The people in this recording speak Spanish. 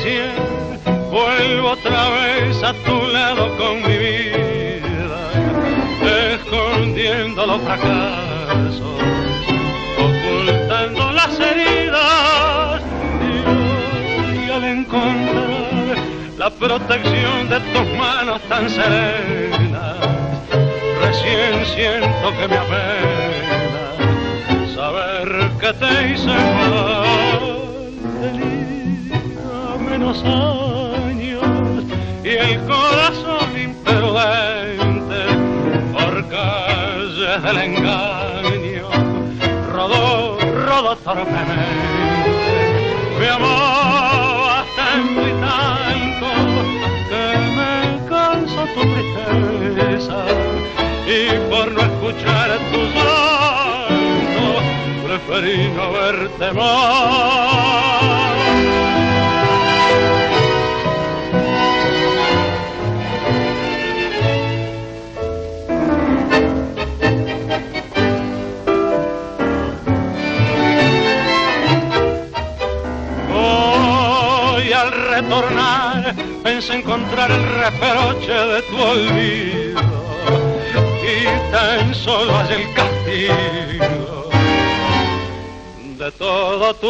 recién, vuelvo otra vez a tu lado con mi vida, escondiendo los fracasos, ocultando las heridas, y al encontrar la protección de tus manos tan serenas, recién siento que me apena saber que te hice mal. Tenía menos años y el corazón imprudente por calles del engaño rodó torpemente. Me amabas tanto y tanto que me cansó tu tristeza, y por no escuchar tu llanto preferí no verte más. Hoy al retornar pensé encontrar el reproche de tu olvido, y tan solo hallé el castigo de todo tu